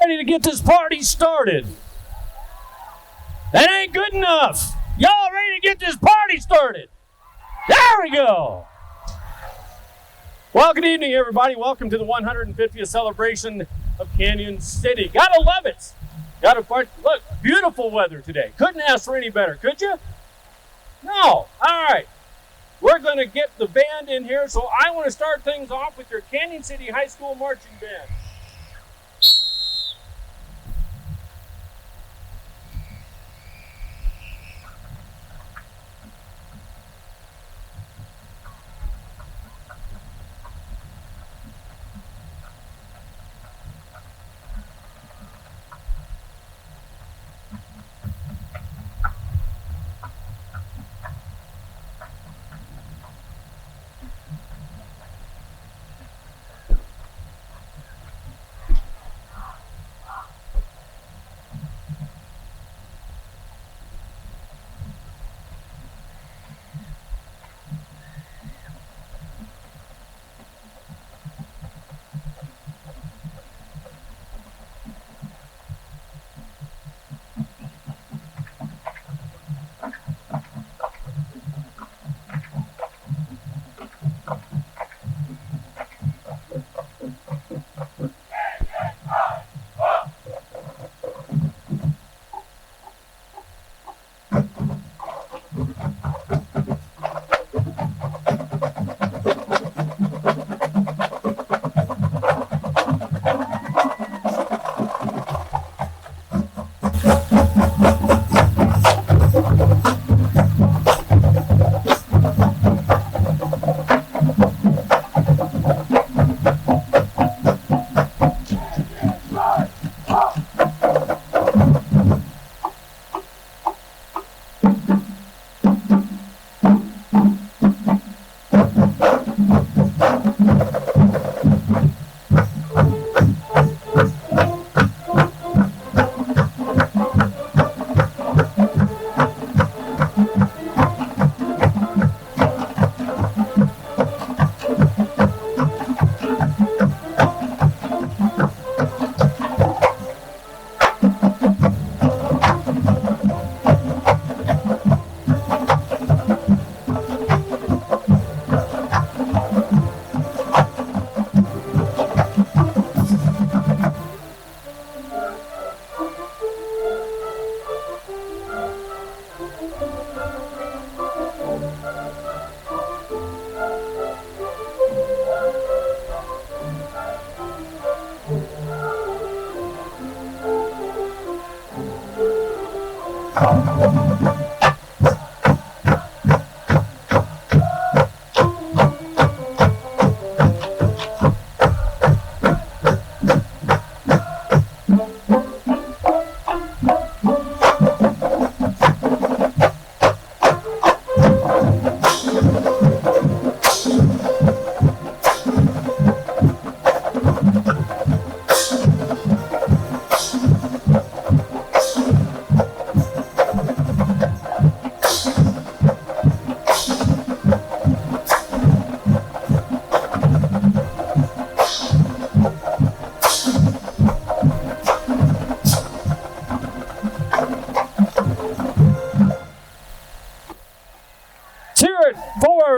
Ready to get this party started. That ain't good enough. Y'all ready to get this party started? There we go. Well, good evening, everybody. Welcome to the 150th celebration of Cañon City. Gotta love it. Look, beautiful weather today. Couldn't ask for any better, could you? No. All right. We're going to get the band in here, so I want to start things off with your Cañon City High School marching band.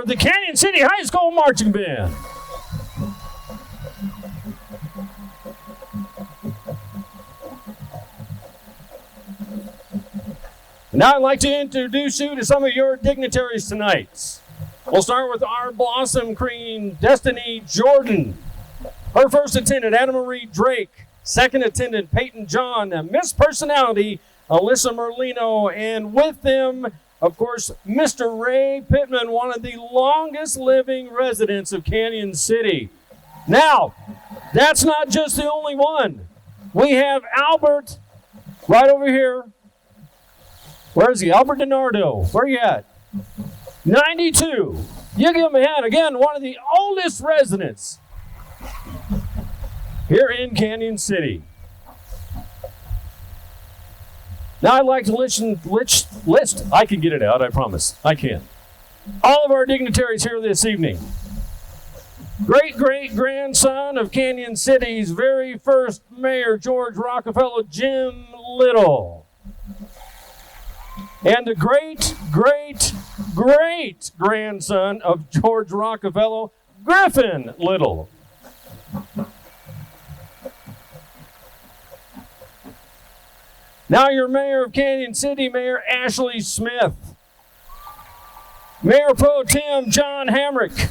The Cañon City High School Marching Band. Now I'd like to introduce you to some of your dignitaries tonight. We'll start with our Blossom Queen, Destiny Jordan. Her first attendant, Anna Marie Drake. Second attendant, Peyton John. Miss Personality, Alyssa Merlino. And with them, of course, Mr. Ray Pittman, one of the longest living residents of Cañon City. Now, that's not just the only one. We have Albert right over here. Where is he? Albert DiNardo. Where are you at? 92. You give him a hand. Again, one of the oldest residents here in Cañon City. Now I'd like to list, I can get it out, I promise. I can. All of our dignitaries here this evening. great-great-grandson of Cañon City's very first mayor, George Rockefeller, Jim Little. And the great-great-great-grandson of George Rockefeller, Griffin Little. Now your mayor of Cañon City, Mayor Ashley Smith. Mayor Pro Tem John Hamrick.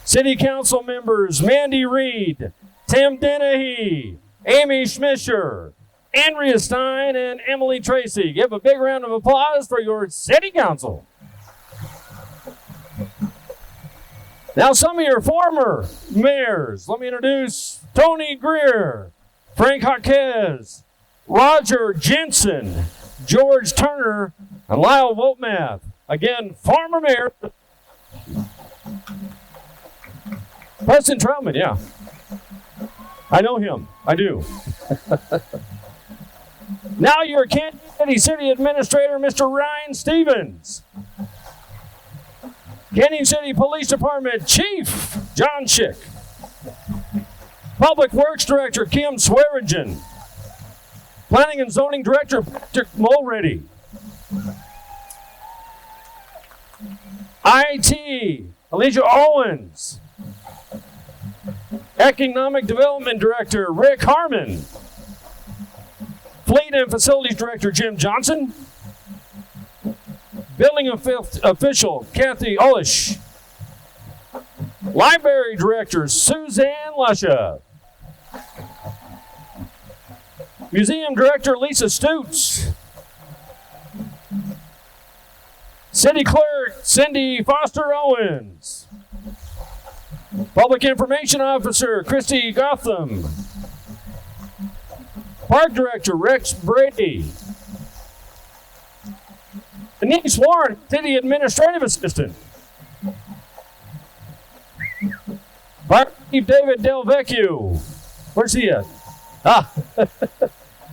City Council members Mandy Reed, Tim Dennehy, Amy Schmischer, Andrea Stein, and Emily Tracy. Give a big round of applause for your City Council. Now some of your former mayors. Let me introduce Tony Greer, Frank Jaquez, Roger Jensen, George Turner, and Lyle Voltmath. Again, former mayor. Preston Troutman, yeah. I know him. I do. Now your Cañon City City Administrator, Mr. Ryan Stevens. Cañon City Police Department Chief, John Schick. Public Works Director, Kim Swearingen. Planning and Zoning Director, Patrick Mulready. IT, Alicia Owens. Economic Development Director, Rick Harmon. Fleet and Facilities Director, Jim Johnson. Building Official, Kathy Olish. Library Director, Suzanne Lusha. Museum Director, Lisa Stutes. City Clerk, Cindy Foster Owens. Public Information Officer, Christy Gotham. Park Director, Rex Brady. Denise Warren, City Administrative Assistant. Fire Chief David Delvecchio. Where's he at?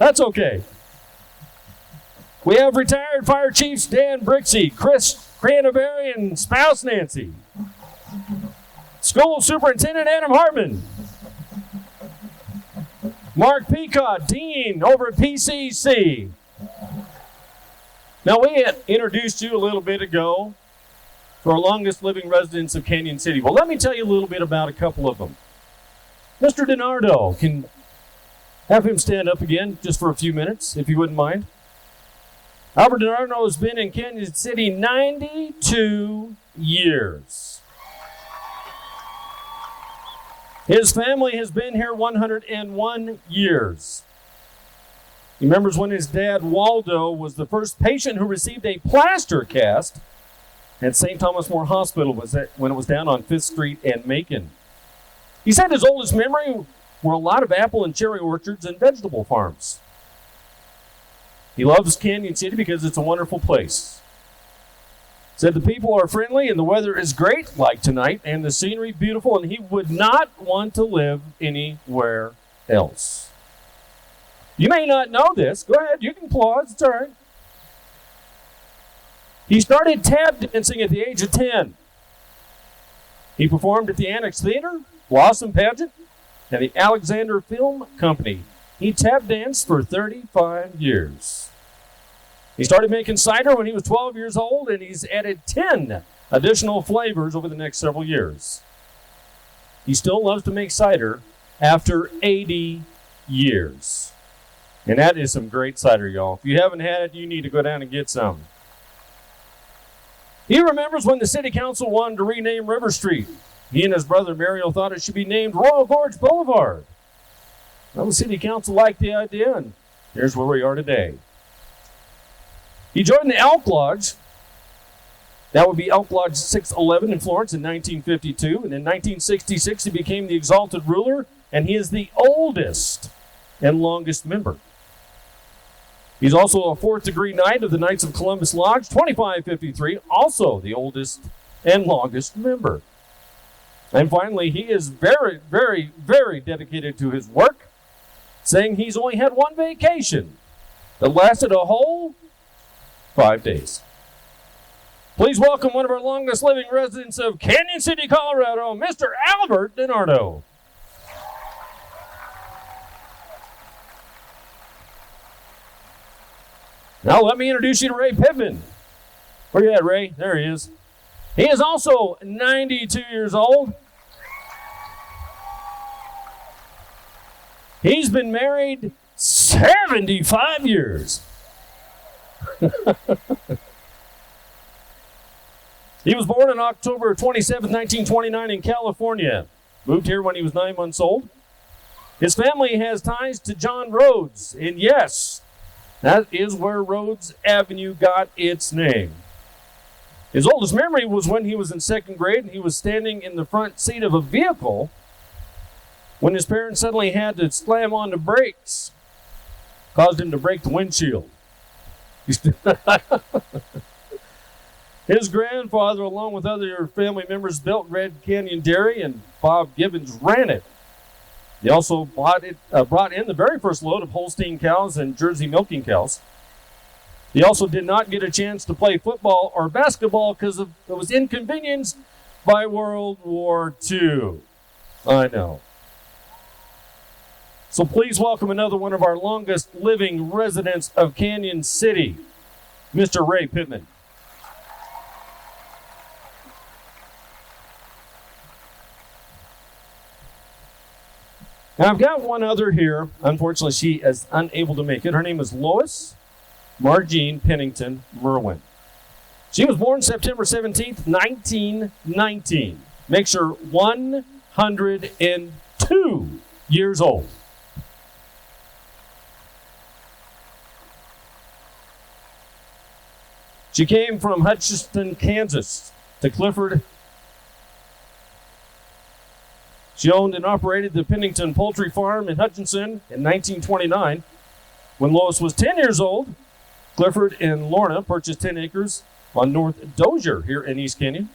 That's okay. We have retired Fire Chiefs Dan Brixey, Chris Cranberry, and spouse Nancy. School Superintendent Adam Hartman. Mark Peacock, Dean over at PCC. Now, we had introduced you a little bit ago to our longest living residents of Cañon City. Well, let me tell you a little bit about a couple of them. Mr. DiNardo, can have him stand up again just for a few minutes, if you wouldn't mind. Albert DiNardo has been in Cañon City 92 years. His family has been here 101 years. He remembers when his dad, Waldo, was the first patient who received a plaster cast at St. Thomas More Hospital when it was down on 5th Street and Macon. He said his oldest memory were a lot of apple and cherry orchards and vegetable farms. He loves Cañon City because it's a wonderful place. Said the people are friendly and the weather is great, like tonight, and the scenery beautiful, and he would not want to live anywhere else. You may not know this. Go ahead, you can applause, it's all right. He started tap dancing at the age of 10. He performed at the Annex Theater, Blossom Pageant, and the Alexander Film Company. He tap danced for 35 years. He started making cider when he was 12 years old, and he's added 10 additional flavors over the next several years. He still loves to make cider after 80 years. And that is some great cider, y'all. If you haven't had it, you need to go down and get some. He remembers when the city council wanted to rename River Street. He and his brother Mario thought it should be named Royal Gorge Boulevard. Well, the city council liked the idea, and here's where we are today. He joined the Elk Lodge. That would be Elk Lodge 611 in Florence in 1952. And in 1966, he became the Exalted Ruler, and he is the oldest and longest member. He's also a 4th degree Knight of the Knights of Columbus Lodge, 2553, also the oldest and longest member. And finally, he is very, very, very dedicated to his work, saying he's only had one vacation that lasted a whole 5 days. Please welcome one of our longest living residents of Cañon City, Colorado, Mr. Albert DiNardo. Now let me introduce you to Ray Pittman. Where you at, Ray? There he is. He is also 92 years old. He's been married 75 years. He was born on October 27, 1929 in California. Moved here when he was 9 months old. His family has ties to John Rhodes, and yes, that is where Rhodes Avenue got its name. His oldest memory was when he was in second grade and he was standing in the front seat of a vehicle when his parents suddenly had to slam on the brakes. Caused him to break the windshield. His grandfather, along with other family members, built Red Canyon Dairy, and Bob Gibbons ran it. He also brought in the very first load of Holstein cows and Jersey milking cows. He also did not get a chance to play football or basketball because it was inconvenienced by World War II. I know. So please welcome another one of our longest living residents of Cañon City, Mr. Ray Pittman. Now I've got one other here. Unfortunately, she is unable to make it. Her name is Lois Margene Pennington Merwin. She was born September 17th, 1919. Makes her 102 years old. She came from Hutchinson, Kansas to Clifford. She owned and operated the Pennington Poultry Farm in Hutchinson in 1929. When Lois was 10 years old, Clifford and Lorna purchased 10 acres on North Dozier here in East Cañon.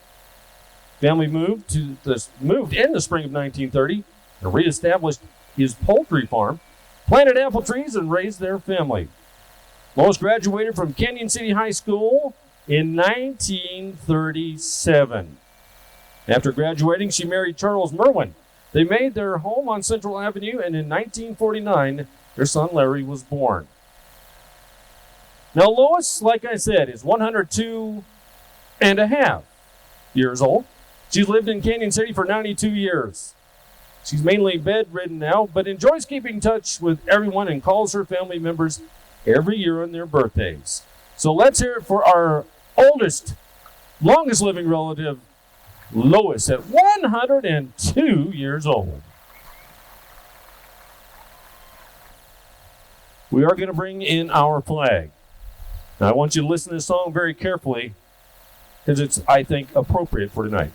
Family moved in the spring of 1930 and reestablished his poultry farm, planted apple trees, and raised their family. Lois graduated from Cañon City High School in 1937. After graduating, she married Charles Merwin. They made their home on Central Avenue, and in 1949, their son Larry was born. Now, Lois, like I said, is 102 and a half years old. She's lived in Cañon City for 92 years. She's mainly bedridden now, but enjoys keeping in touch with everyone and calls her family members every year on their birthdays. So let's hear it for our oldest, longest living relative, Lois, at 102 years old. We are going to bring in our flag. Now, I want you to listen to this song very carefully because it's, I think, appropriate for tonight.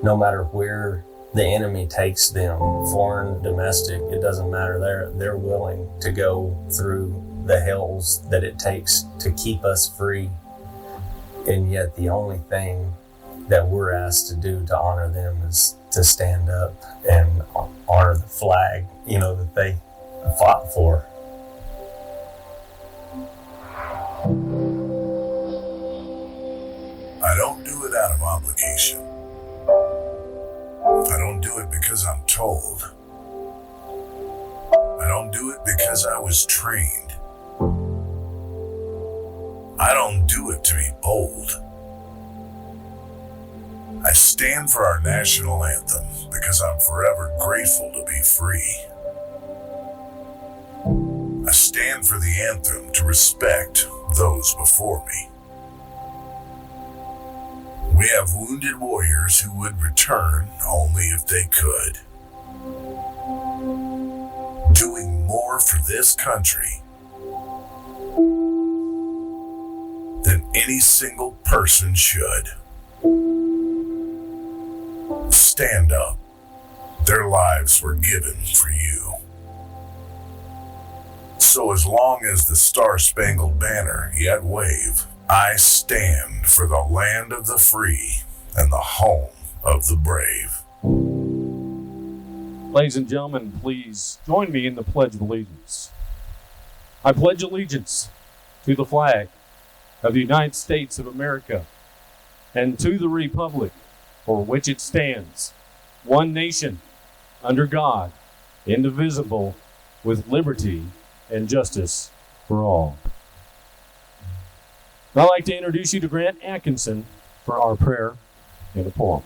No matter where the enemy takes them, foreign, domestic, it doesn't matter. They're willing to go through the hells that it takes to keep us free. And yet the only thing that we're asked to do to honor them is to stand up and honor the flag, that they fought for. I don't do it out of obligation. I don't do it because I'm told. I don't do it because I was trained. I don't do it to be bold. I stand for our national anthem because I'm forever grateful to be free. I stand for the anthem to respect those before me. We have wounded warriors who would return only if they could. Doing more for this country than any single person should. Stand up. Their lives were given for you. So as long as the Star-Spangled Banner yet wave, I stand for the land of the free and the home of the brave. Ladies and gentlemen, please join me in the Pledge of Allegiance. I pledge allegiance to the flag of the United States of America and to the republic for which it stands, one nation, under God, indivisible, with liberty and justice for all. I'd like to introduce you to Grant Atkinson for our prayer and a poem.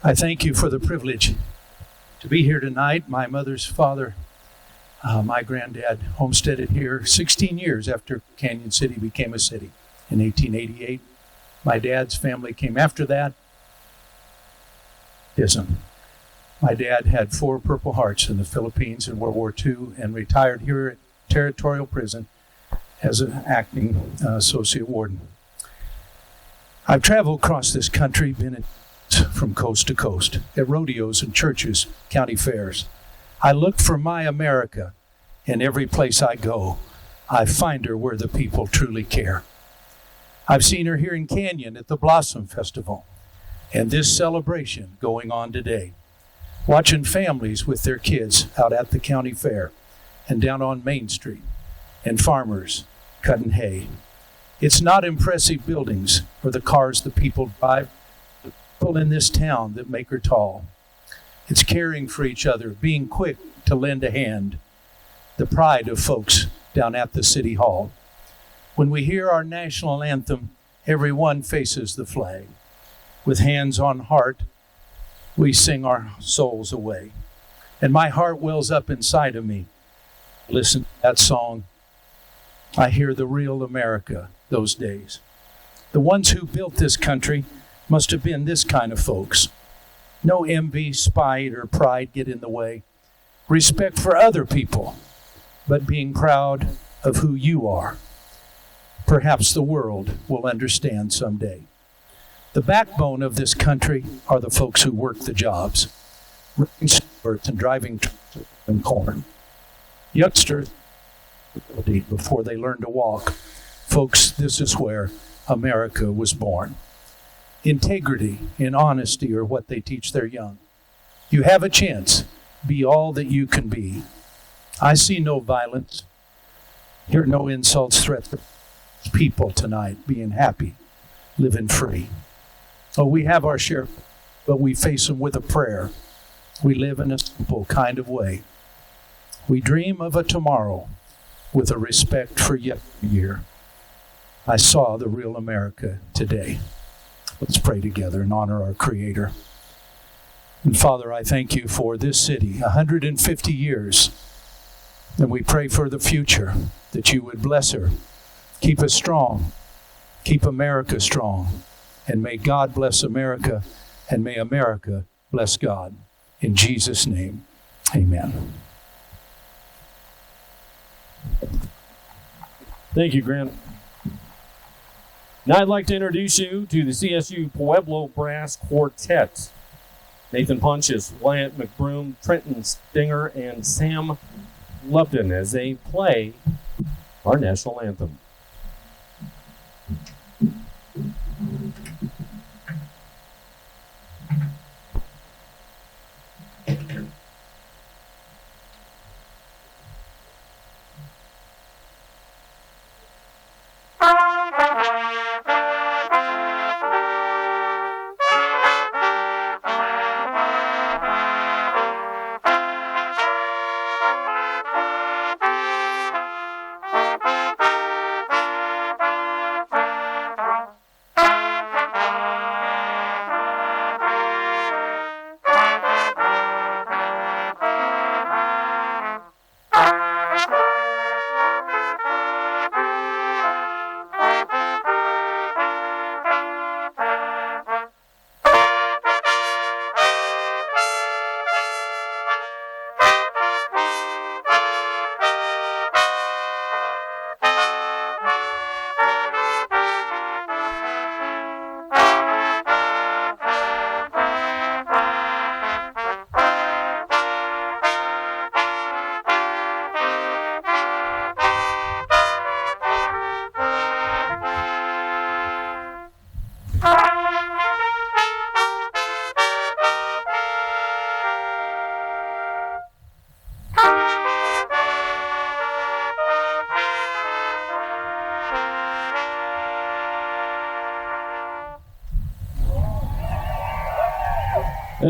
I thank you for the privilege to be here tonight. My mother's father, my granddad, homesteaded here 16 years after Cañon City became a city in 1888. My dad's family came after that. My dad had 4 Purple Hearts in the Philippines in World War II and retired here at Territorial Prison as an acting associate warden. I've traveled across this country, been from coast to coast, at rodeos and churches, county fairs. I look for my America. In every place I go, I find her where the people truly care. I've seen her here in Cañon at the Blossom Festival and this celebration going on today, watching families with their kids out at the county fair and down on Main Street, and farmers cutting hay. It's not impressive buildings or the cars the people drive, people in this town that make her tall. It's caring for each other, being quick to lend a hand, the pride of folks down at the City Hall. When we hear our national anthem, everyone faces the flag. With hands on heart, we sing our souls away. And my heart wells up inside of me. Listen to that song. I hear the real America those days. The ones who built this country must have been this kind of folks. No envy, spite, or pride get in the way. Respect for other people, but being proud of who you are. Perhaps the world will understand someday. The backbone of this country are the folks who work the jobs, running stores and driving trucks and corn. Youngsters, before they learn to walk. Folks, this is where America was born. Integrity and honesty are what they teach their young. You have a chance. Be all that you can be. I see no violence. Hear no insults, threats. People tonight being happy, living free. Oh, we have our share, but we face them with a prayer. We live in a simple kind of way. We dream of a tomorrow with a respect for yesteryear. I saw the real America today. Let's pray together and honor our Creator. And Father, I thank you for this city, 150 years. And we pray for the future, that you would bless her, keep us strong, keep America strong. And may God bless America, and may America bless God. In Jesus' name, amen. Thank you, Grant. Now I'd like to introduce you to the CSU Pueblo Brass Quartet. Nathan Pontius, Wyatt McBroom, Trenton Stinger, and Sam Lupton as they play our national anthem.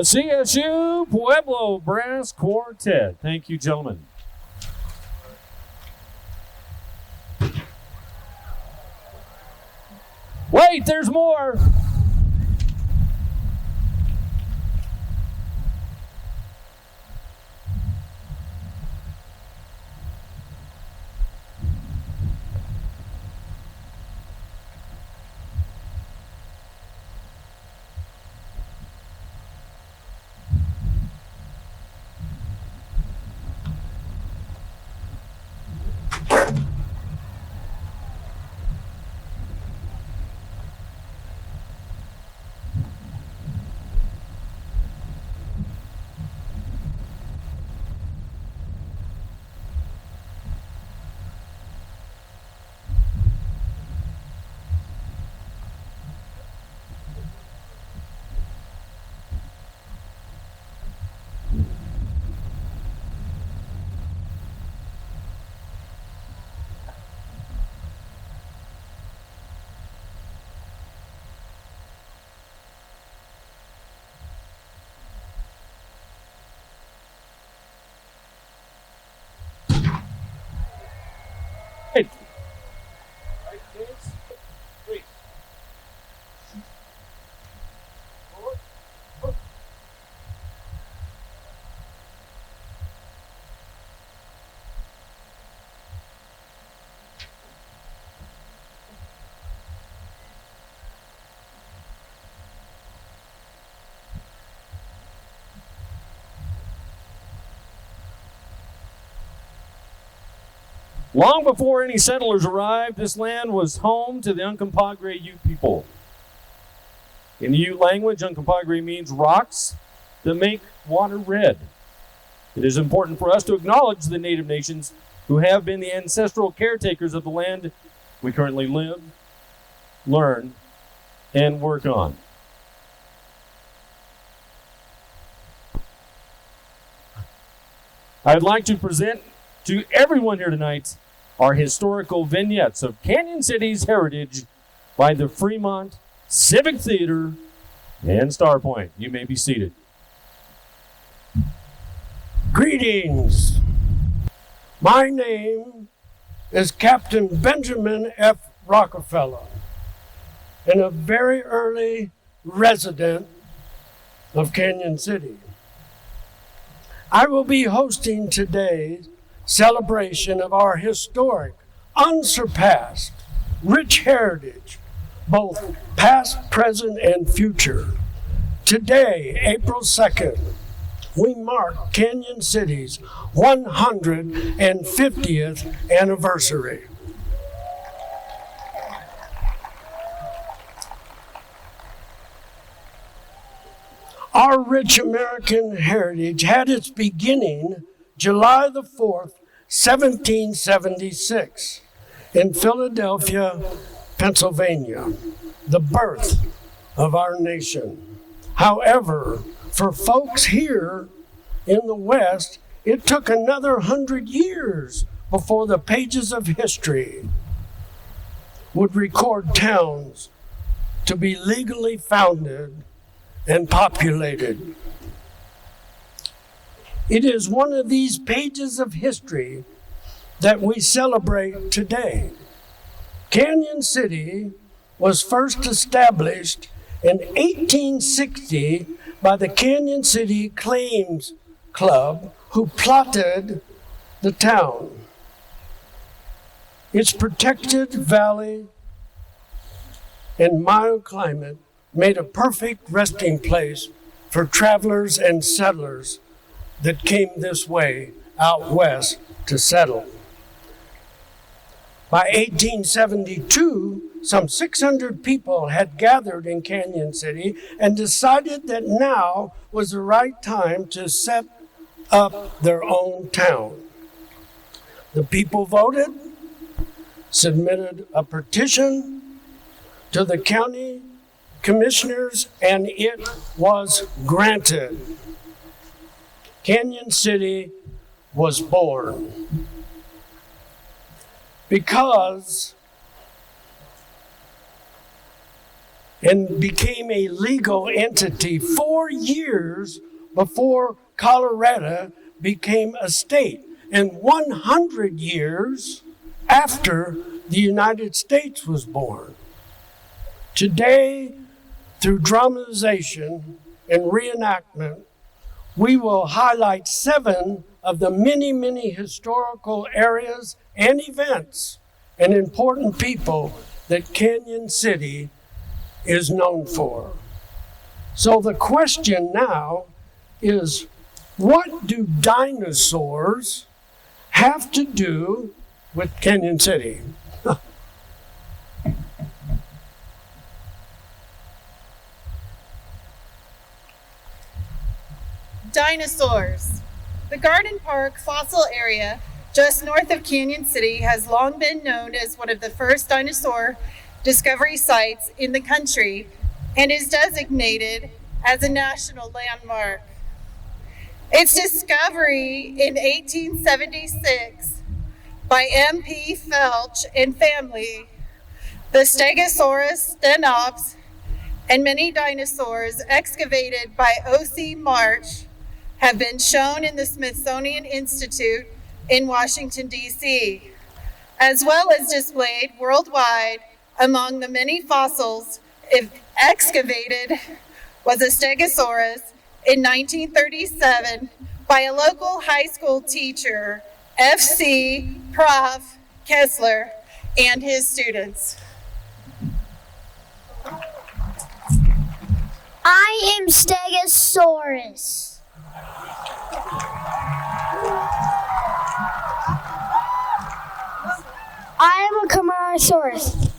CSU Pueblo Brass Quartet. Thank you, gentlemen. Wait, there's more. Hey. Right, kids? 3. Long before any settlers arrived, this land was home to the Uncompahgre Ute people. In the Ute language, Uncompahgre means rocks that make water red. It is important for us to acknowledge the native nations who have been the ancestral caretakers of the land we currently live, learn, and work on. I'd like to present to everyone here tonight are historical vignettes of Cañon City's heritage by the Fremont Civic Theater and Starpoint. You may be seated. Greetings. My name is Captain Benjamin F. Rockefeller, and a very early resident of Cañon City. I will be hosting today's celebration of our historic, unsurpassed, rich heritage, both past, present, and future. Today, April 2nd, we mark Cañon City's 150th anniversary. Our rich American heritage had its beginning July the 4th, 1776, in Philadelphia, Pennsylvania, the birth of our nation. However, for folks here in the West, it took another 100 years before the pages of history would record towns to be legally founded and populated. It is one of these pages of history that we celebrate today. Cañon City was first established in 1860 by the Cañon City Claims Club, who plotted the town. Its protected valley and mild climate made a perfect resting place for travelers and settlers that came this way out west to settle. By 1872, some 600 people had gathered in Cañon City and decided that now was the right time to set up their own town. The people voted, submitted a petition to the county commissioners, and it was granted. Cañon City was born. Because and became a legal entity 4 years before Colorado became a state, and 100 years after the United States was born. Today, through dramatization and reenactment, we will highlight 7 of the many, many historical areas and events and important people that Cañon City is known for. So the question now is, what do dinosaurs have to do with Cañon City? Dinosaurs. The Garden Park fossil area just north of Cañon City has long been known as one of the first dinosaur discovery sites in the country and is designated as a national landmark. Its discovery in 1876 by M.P. Felch and family, the Stegosaurus stenops, and many dinosaurs excavated by O.C. March have been shown in the Smithsonian Institute in Washington, D.C., as well as displayed worldwide. Among the many fossils excavated was a Stegosaurus in 1937 by a local high school teacher, F.C. Prof. Kessler, and his students. I am Stegosaurus. I am a Camarasaurus.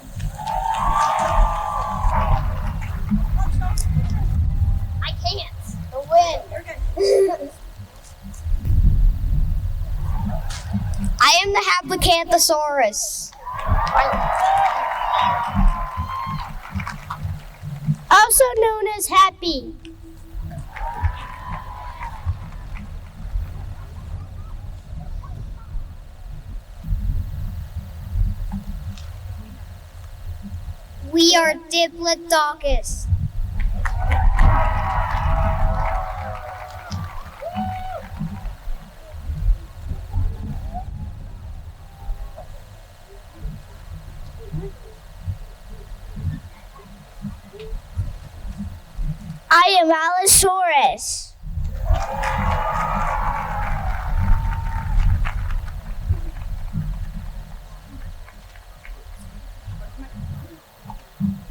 I can't. The wind. I am the Haplacanthosaurus. Also known as Happy. We are Diplodocus. I am Allosaurus.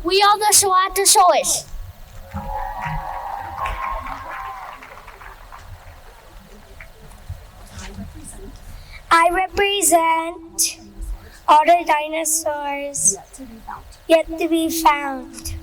We are the Ceratosaurus. I represent all the dinosaurs yet to be found.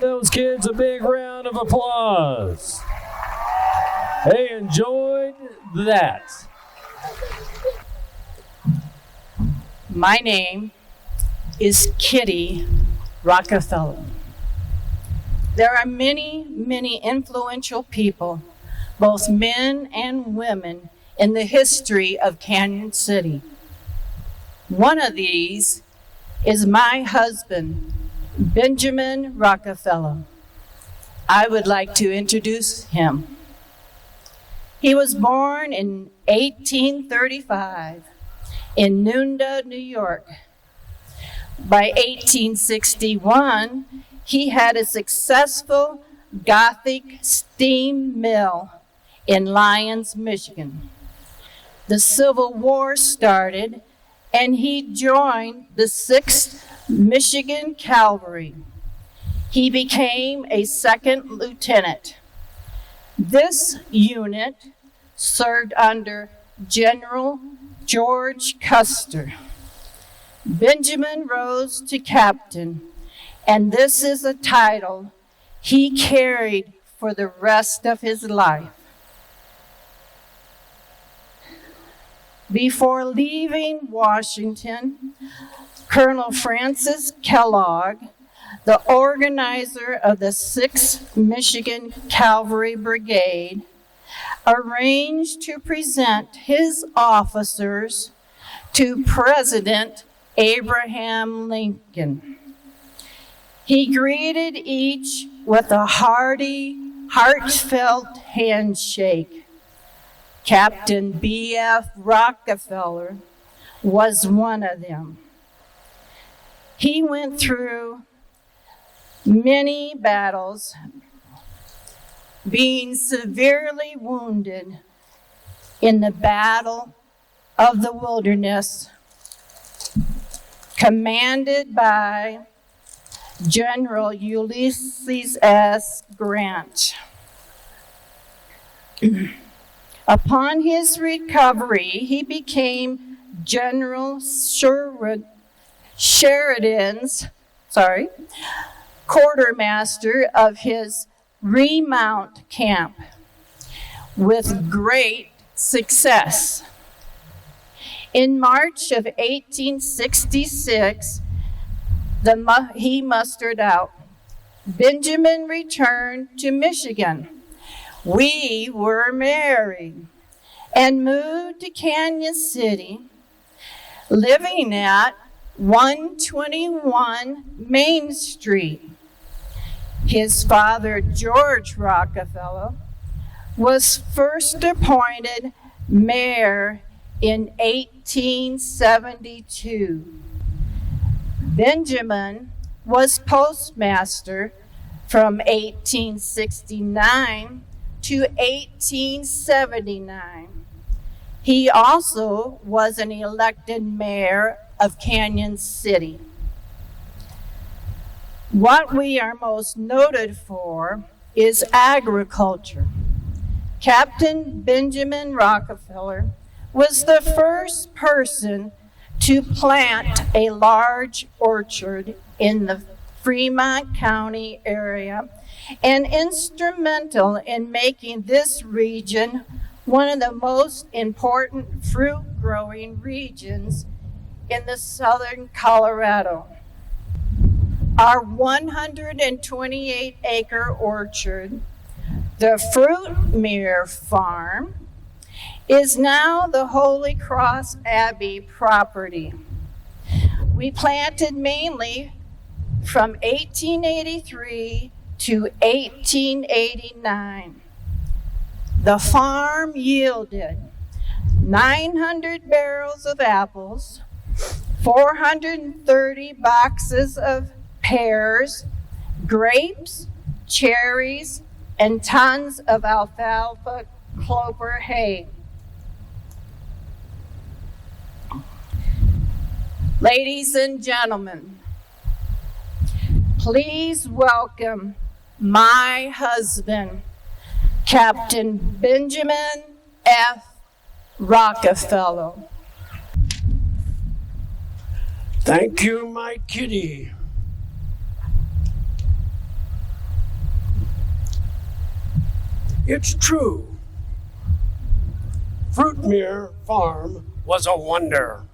Those kids a big round of applause. They enjoyed that. My name is Kitty Rockefeller. There are many, many influential people, both men and women, in the history of Cañon City. One of these is my husband, Benjamin Rockefeller. I would like to introduce him. He was born in 1835 in Nunda, New York. By 1861, he had a successful Gothic steam mill in Lyons, Michigan. The Civil War started, and he joined the 6th Michigan Cavalry. He became a second lieutenant. This unit served under General George Custer. Benjamin rose to captain, and this is a title he carried for the rest of his life. Before leaving Washington, Colonel Francis Kellogg, the organizer of the 6th Michigan Cavalry Brigade, arranged to present his officers to President Abraham Lincoln. He greeted each with a hearty, heartfelt handshake. Captain B.F. Rockefeller was one of them. He went through many battles, being severely wounded in the Battle of the Wilderness, commanded by General Ulysses S. Grant. Upon his recovery, he became General Sheridan's quartermaster of his remount camp with great success. In March of 1866, he mustered out. Benjamin returned to Michigan. We were married and moved to Cañon City, living at 121 Main Street. His father, George Rockefeller, was first appointed mayor in 1872. Benjamin was postmaster from 1869 to 1879. He also was an elected mayor of Cañon City. What we are most noted for is agriculture. Captain Benjamin Rockefeller was the first person to plant a large orchard in the Fremont County area and instrumental in making this region one of the most important fruit-growing regions in the southern Colorado. Our 128-acre orchard, the Fruitmere Farm, is now the Holy Cross Abbey property. We planted mainly from 1883 to 1889. The farm yielded 900 barrels of apples, 430 boxes of pears, grapes, cherries, and tons of alfalfa clover hay. Ladies and gentlemen, please welcome my husband, Captain Benjamin F. Rockefeller. Thank you, my kitty. It's true. Fruitmere Farm was a wonder.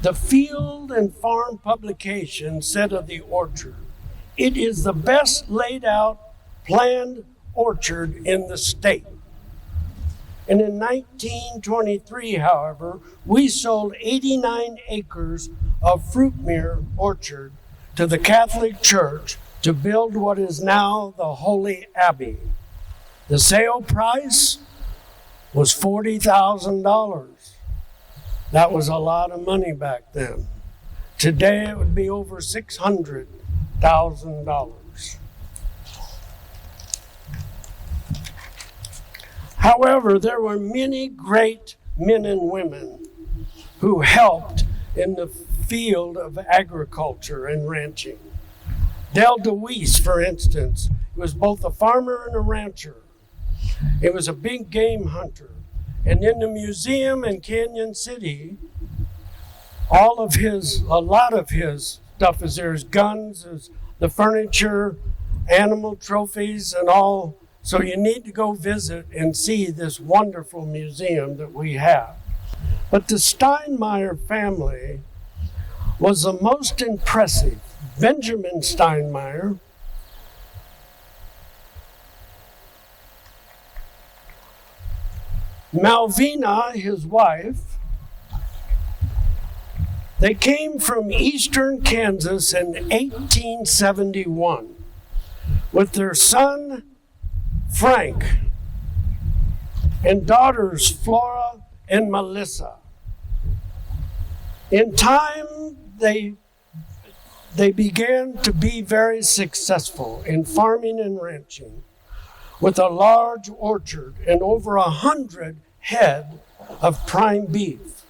The Field and Farm publication said of the orchard, it is the best laid out, planned orchard in the state. And in 1923, however, we sold 89 acres of Fruitmere orchard to the Catholic Church to build what is now the Holy Abbey. The sale price was $40,000. That was a lot of money back then. Today it would be over $600,000. However, there were many great men and women who helped in the field of agriculture and ranching. Del DeWeese, for instance, was both a farmer and a rancher. He was a big game hunter. And in the museum in Cañon City, a lot of his stuff is there. His guns, the furniture, animal trophies, and all. So you need to go visit and see this wonderful museum that we have. But the Steinmeier family was the most impressive. Benjamin Steinmeier, Malvina, his wife, they came from eastern Kansas in 1871 with their son, Frank, and daughters, Flora and Melissa. In time, they began to be very successful in farming and ranching, with a large orchard and over 100 head of prime beef.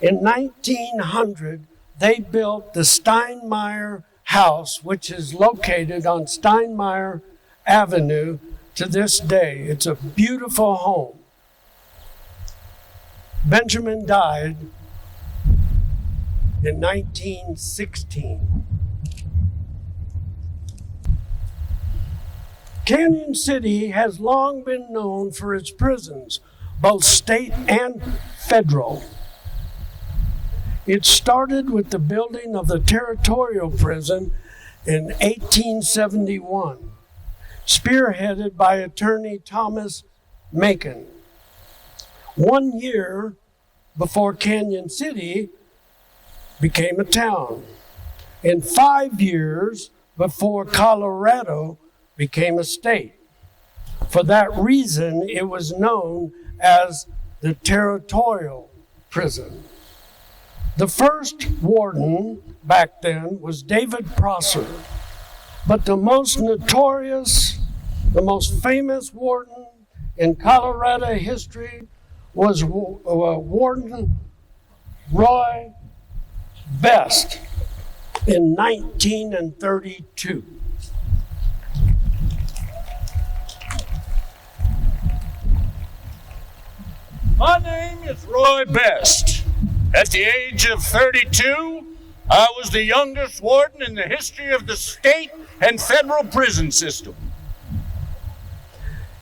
In 1900, they built the Steinmeier House, which is located on Steinmeier Avenue to this day. It's a beautiful home. Benjamin died in 1916. Cañon City has long been known for its prisons, both state and federal. It started with the building of the territorial prison in 1871, spearheaded by attorney Thomas Macon. 1 year before Cañon City became a town, and 5 years before Colorado became a state. For that reason, it was known as the territorial prison. The first warden back then was David Prosser, but the most notorious, the most famous warden in Colorado history was Warden Roy Best in 1932. My name is Roy Best. At the age of 32, I was the youngest warden in the history of the state and federal prison system.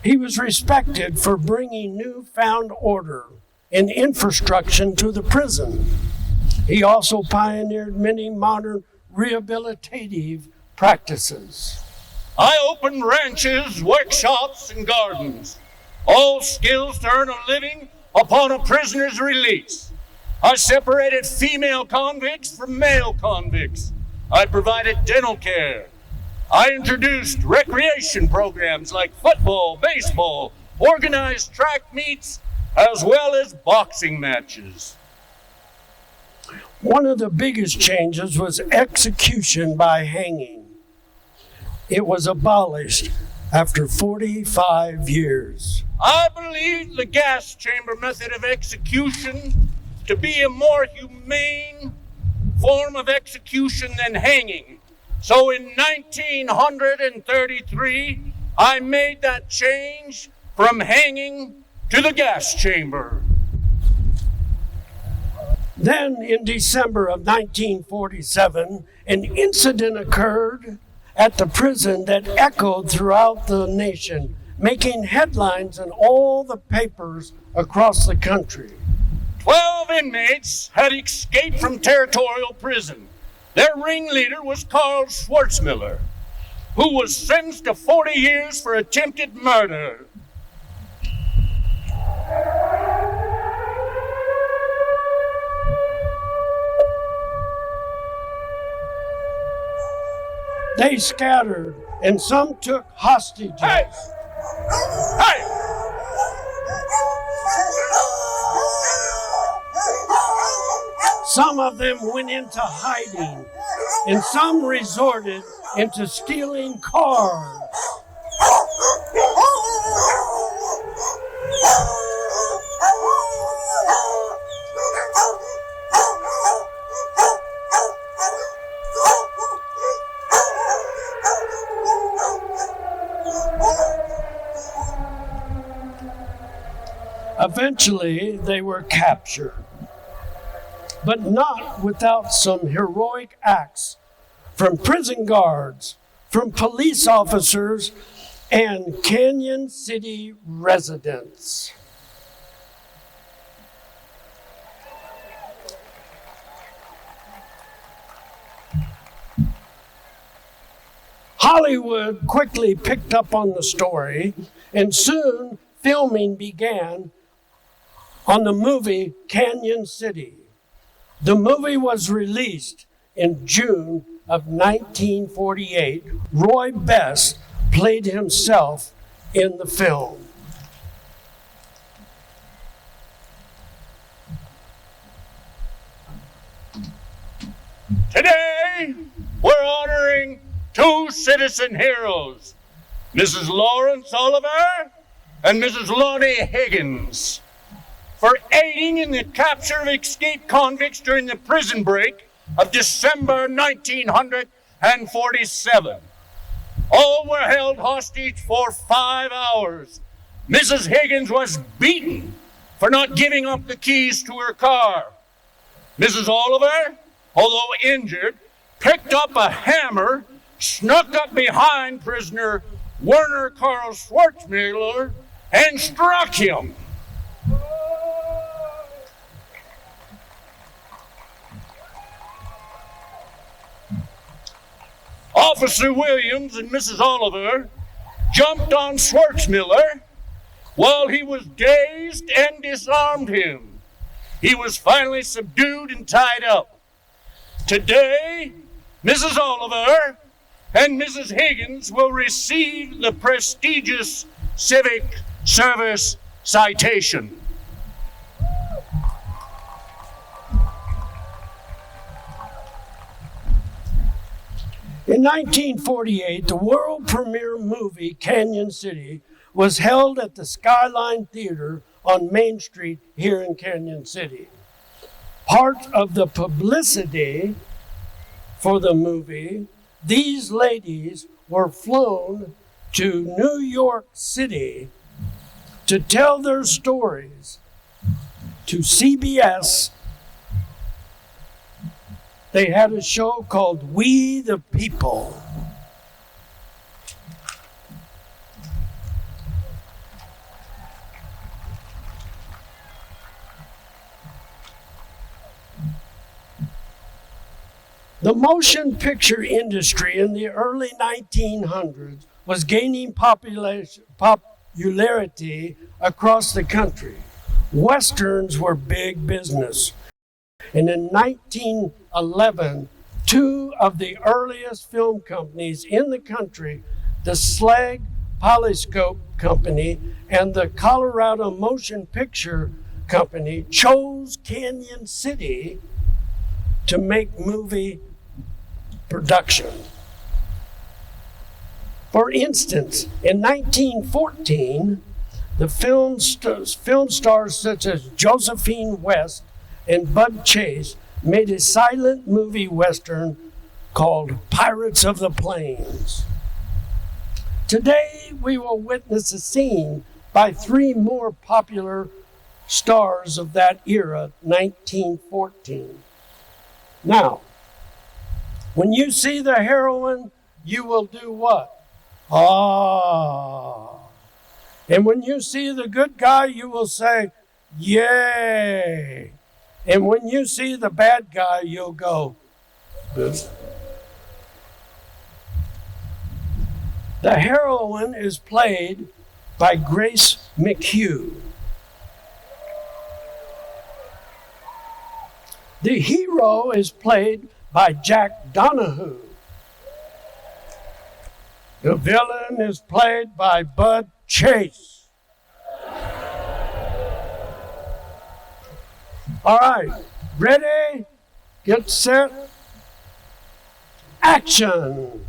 He was respected for bringing newfound order and infrastructure to the prison. He also pioneered many modern rehabilitative practices. I opened ranches, workshops, and gardens, all skills to earn a living upon a prisoner's release. I separated female convicts from male convicts. I provided dental care. I introduced recreation programs like football, baseball, organized track meets, as well as boxing matches. One of the biggest changes was execution by hanging. It was abolished after 45 years. I believe the gas chamber method of execution to be a more humane form of execution than hanging. So in 1933, I made that change from hanging to the gas chamber. Then in December of 1947, an incident occurred at the prison that echoed throughout the nation, making headlines in all the papers across the country. 12 inmates had escaped from territorial prison. Their ringleader was Carl Schwartzmiller, who was sentenced to 40 years for attempted murder. They scattered, and some took hostages. Hey! Hey! Some of them went into hiding, and some resorted into stealing cars. Eventually, they were captured, but not without some heroic acts from prison guards, from police officers, and Cañon City residents. Hollywood quickly picked up on the story, and soon filming began on the movie Cañon City. The movie was released in June of 1948. Roy Best played himself in the film. Today, we're honoring two citizen heroes, Mrs. Lawrence Oliver and Mrs. Lonnie Higgins, for aiding in the capture of escaped convicts during the prison break of December 1947. All were held hostage for 5 hours. Mrs. Higgins was beaten for not giving up the keys to her car. Mrs. Oliver, although injured, picked up a hammer, snuck up behind prisoner Werner Karl Schwarzmüller, and struck him. Officer Williams and Mrs. Oliver jumped on Schwarzmüller while he was dazed and disarmed him. He was finally subdued and tied up. Today, Mrs. Oliver and Mrs. Higgins will receive the prestigious Civic Service Citation. In 1948, the world premiere movie Cañon City was held at the Skyline Theater on Main Street here in Cañon City. Part of the publicity for the movie, these ladies were flown to New York City to tell their stories to CBS. They had a show called We the People. The motion picture industry in the early 1900s was gaining popularity across the country. Westerns were big business. And in 1911, two of the earliest film companies in the country, the Slag Polyscope Company and the Colorado Motion Picture Company, chose Cañon City to make movie production. For instance, in 1914, the film stars such as Josephine West and Bud Chase made a silent movie western called Pirates of the Plains. Today, we will witness a scene by three more popular stars of that era, 1914. Now, when you see the heroine, you will do what? Ah. And when you see the good guy, you will say, yay. And when you see the bad guy, you'll go, good. The heroine is played by Grace McHugh. The hero is played by Jack Donahue. The villain is played by Bud Chase. All right, ready, get set, action.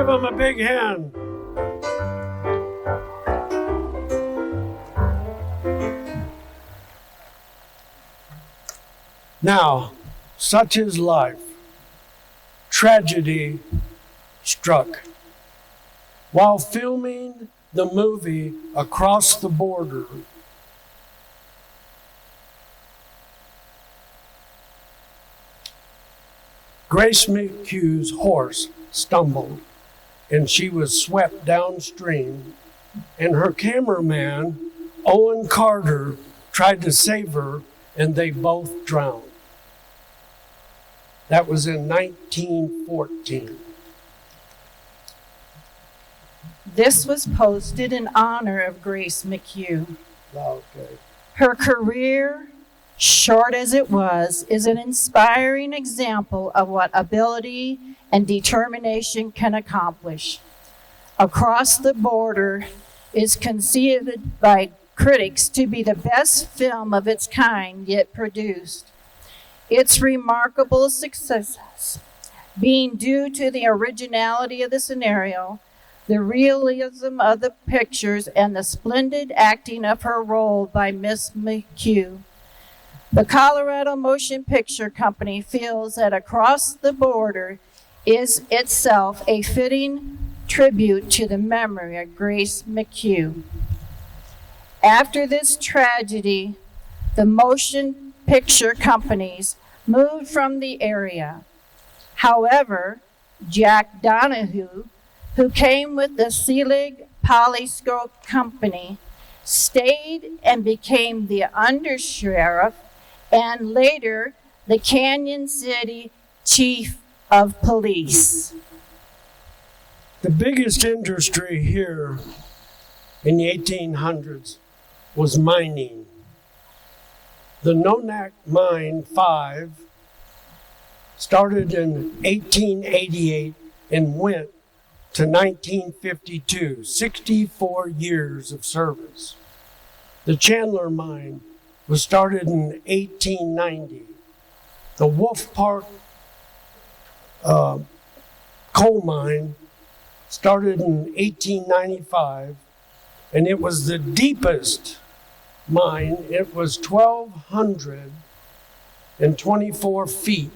give them a big hand. Now, such is life. Tragedy struck. While filming the movie Across the Border, Grace McHugh's horse stumbled and she was swept downstream, and her cameraman, Owen Carter, tried to save her, and they both drowned. That was in 1914. This was posted in honor of Grace McHugh. Okay. Her career, short as it was, is an inspiring example of what ability and determination can accomplish. Across the Border is considered by critics to be the best film of its kind yet produced. Its remarkable success being due to the originality of the scenario, the realism of the pictures, and the splendid acting of her role by Miss McHugh. The Colorado Motion Picture Company feels that Across the Border is itself a fitting tribute to the memory of Grace McHugh. After this tragedy, the motion picture companies moved from the area. However, Jack Donahue, who came with the Selig Polyscope Company, stayed and became the undersheriff and later the Cañon City Chief of Police. The biggest industry here in the 1800s was mining. The Nonak Mine 5 started in 1888 and went to 1952, 64 years of service. The Chandler Mine was started in 1890. The Wolf Park coal mine started in 1895, and it was the deepest mine. It was 1,224 feet.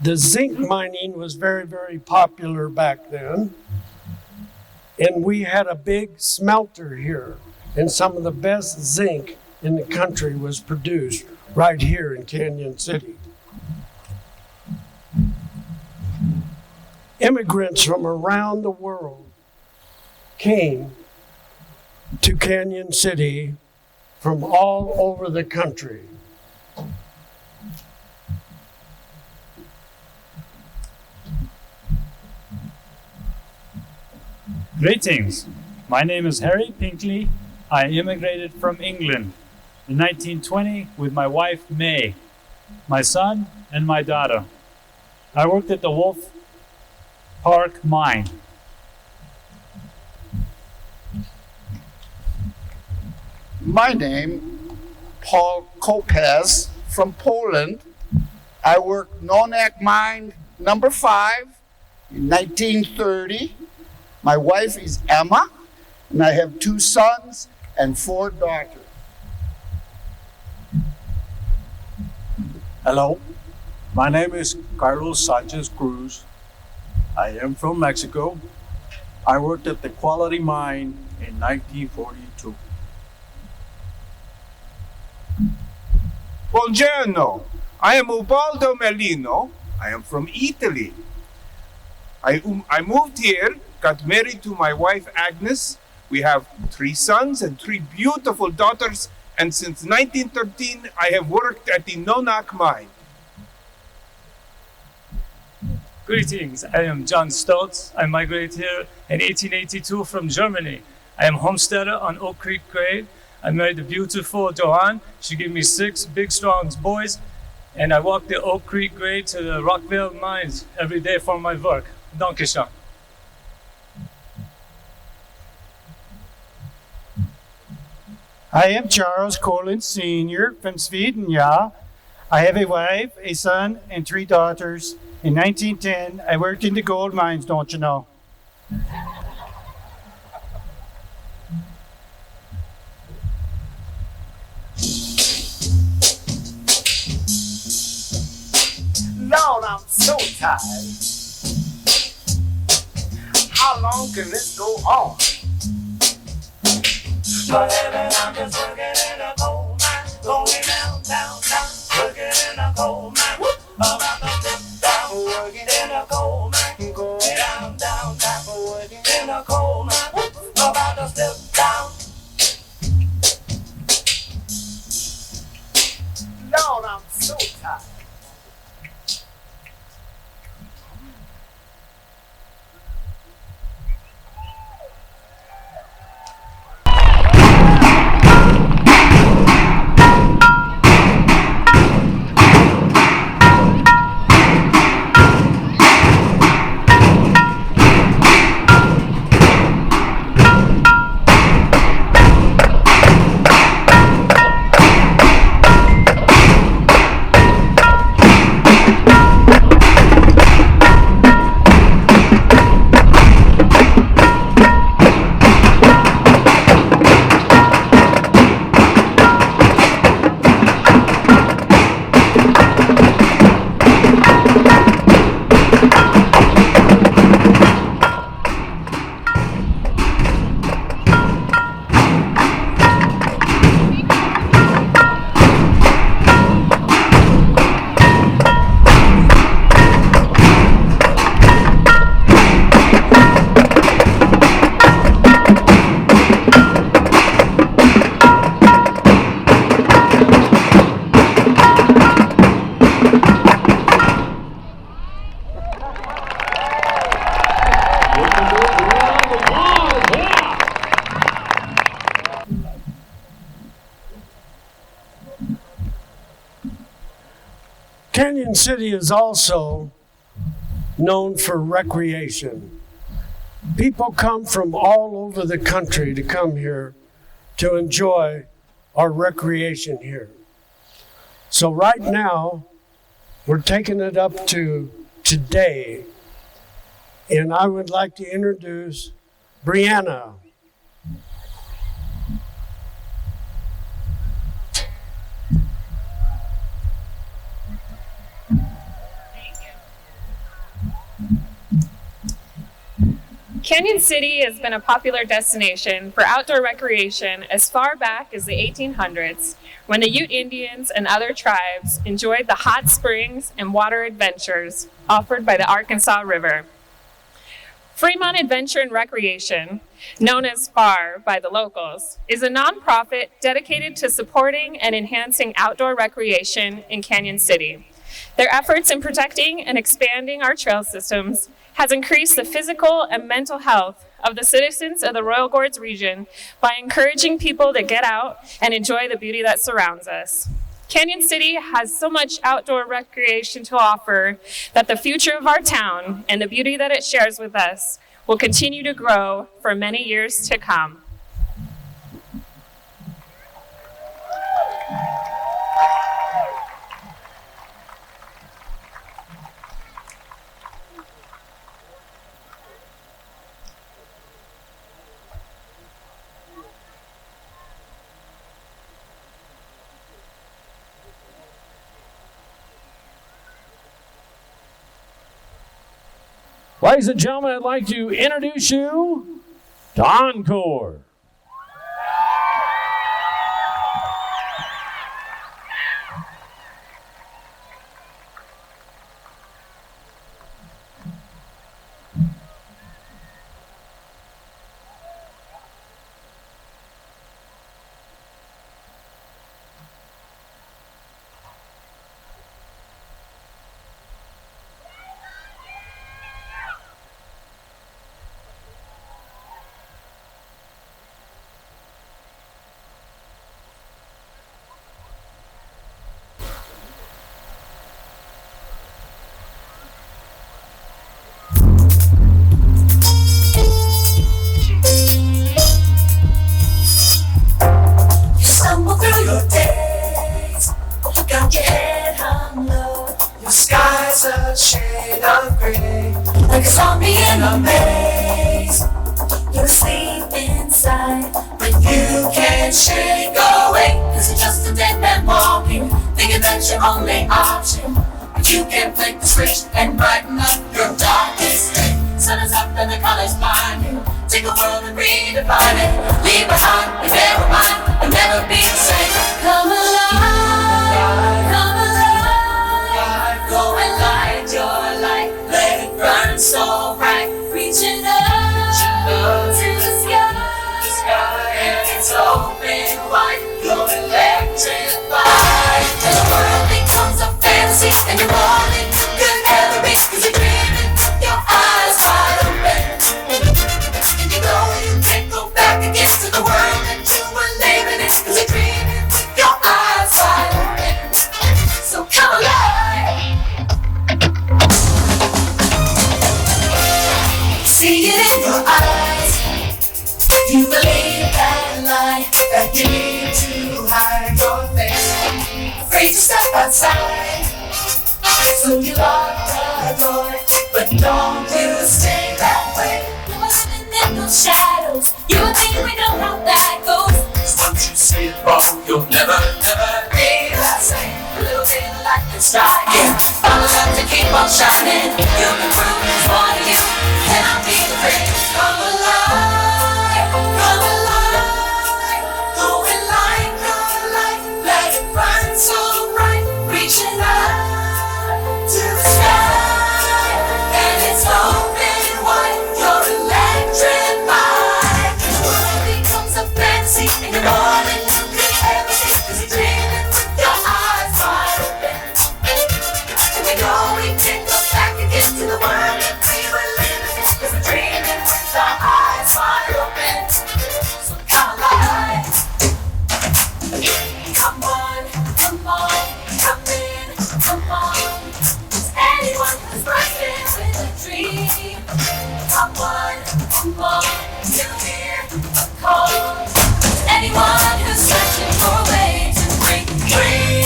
The zinc mining was very, very popular back then. And we had a big smelter here, and some of the best zinc in the country was produced right here in Cañon City. Immigrants from around the world came to Cañon City from all over the country. Greetings. My name is Harry Pinkley. I immigrated from England in 1920 with my wife May, my son, and my daughter. I worked at the Wolf Park Mine. My name, Paul Kopez from Poland. I worked Nonak Mine number 5 in 1930. My wife is Emma, and I have 2 sons and 4 daughters. Hello, my name is Carlos Sanchez Cruz. I am from Mexico. I worked at the Quality Mine in 1942. Buongiorno, I am Ubaldo Melino. I am from Italy. I moved here, got married to my wife Agnes. We have 3 sons and 3 beautiful daughters, and since 1913 I have worked at the Nonak Mine. Greetings. I am John Stoltz. I migrated here in 1882 from Germany. I am homesteader on Oak Creek Grade. I married the beautiful Joanne. She gave me 6 big, strong boys, and I walk the Oak Creek Grade to the Rockville mines every day for my work. Danke schön. I am Charles Collins Sr. from Sweden. I have a wife, a son, and 3 daughters. In 1910, I worked in the gold mines, don't you know? Lord, I'm so tired. How long can this go on? Forever I'm just working in a coal mine, going down, down, down, working in a coal mine. About to step down, working in a coal mine, going down, down, down, working in a coal mine. About to step down. Lord, I'm so tired. Cañon City is also known for recreation. People come from all over the country to come here to enjoy our recreation here. So right now, we're taking it up to today, and I would like to introduce Brianna. Cañon City has been a popular destination for outdoor recreation as far back as the 1800s, when the Ute Indians and other tribes enjoyed the hot springs and water adventures offered by the Arkansas River. Fremont Adventure and Recreation, known as FAR by the locals, is a nonprofit dedicated to supporting and enhancing outdoor recreation in Cañon City. Their efforts in protecting and expanding our trail systems has increased the physical and mental health of the citizens of the Royal Gorge region by encouraging people to get out and enjoy the beauty that surrounds us. Cañon City has so much outdoor recreation to offer that the future of our town and the beauty that it shares with us will continue to grow for many years to come. Ladies and gentlemen, I'd like to introduce you to Encore. a shade of gray, like a zombie in a maze. You're asleep inside, but you can't shake awake, 'cause you're just a dead man walking, thinking that's your only option. But you can flick the switch and brighten up your darkest day. Sun is up and the colors blind you. Take a world and redefine it. Leave behind and never mind, you'll never be the same. Come alive, come alive. Go and light your light, let it burn so bright. Reaching up to the sky, and it's open wide. You're electrified, and the world becomes a fantasy, and you're all it could ever be, 'cause you're dreaming with your eyes wide open. And you know you can't go back again to the world that you were living in, 'cause you're dreaming with your eyes wide open. So come alive. See it in your eyes. You believe that lie, that you need to hide your face, afraid to step outside. So you lock the door, but don't you stay that way. You're living in those shadows, you think we know how that goes. 'Cause once you see it wrong, you'll never, never be the same. A little bit of light that's striking, all enough to keep on shining. You can prove it's one of you, and I'll be the afraid. Come alive, come alive. Go and light your light, let it burn so bright. Reaching up to the sky, and it's open wide. You're electrified. The world becomes a fantasy, and you're all that you could ever see, 'cause you're dreaming with your eyes wide open. And we know we can't go back again to the world that we were living in, 'cause we're dreaming with our eyes wide open. So come alive. Come on, come on, come in, come on. Anyone who's bursting with a dream, come on, you hear a call. Anyone who's searching for a way to break free.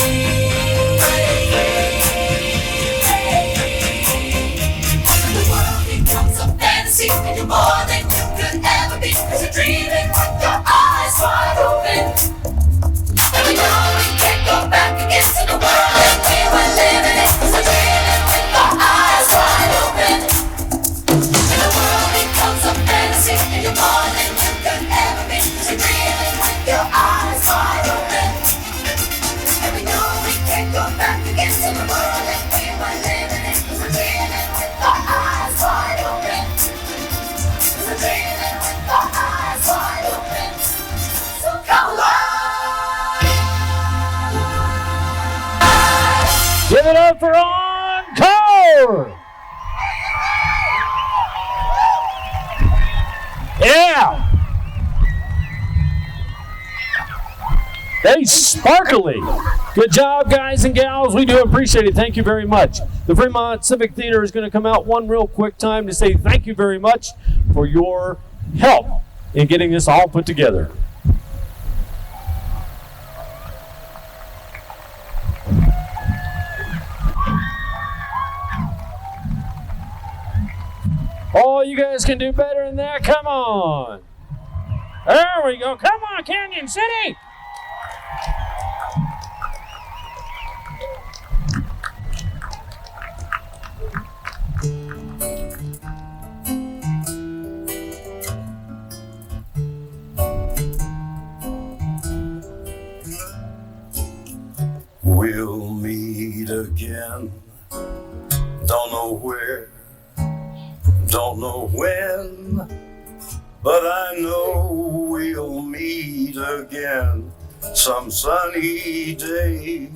The world becomes a fantasy, and you're more than you could ever be, 'cause you're dreaming with your eyes wide open. And we know we can't go back again to the world that we were living in, 'cause we're dreaming with our eyes wide open. And the world becomes a fantasy, and you're more than you could ever be, 'cause you're dreaming with your eyes wide open. And we know we can't go back again to the world that we were living in, 'cause we're dreaming with our eyes wide open. 'Cause we're dreaming with our eyes wide open. So come alive. Give it up for Encore! Yeah! They sparkly. Good job, guys and gals. We do appreciate it. Thank you very much. The Fremont Civic Theater is going to come out one real quick time to say thank you very much for your help in getting this all put together. Oh, you guys can do better than that. Come on. There we go. Come on, Cañon City. We'll meet again. Don't know where, don't know when, but I know we'll meet again some sunny day.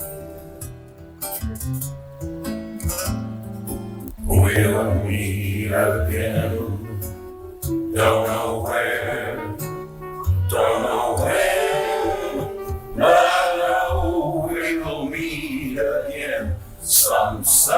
We'll meet again. Don't know where, don't know when, but I know we'll meet again some sunny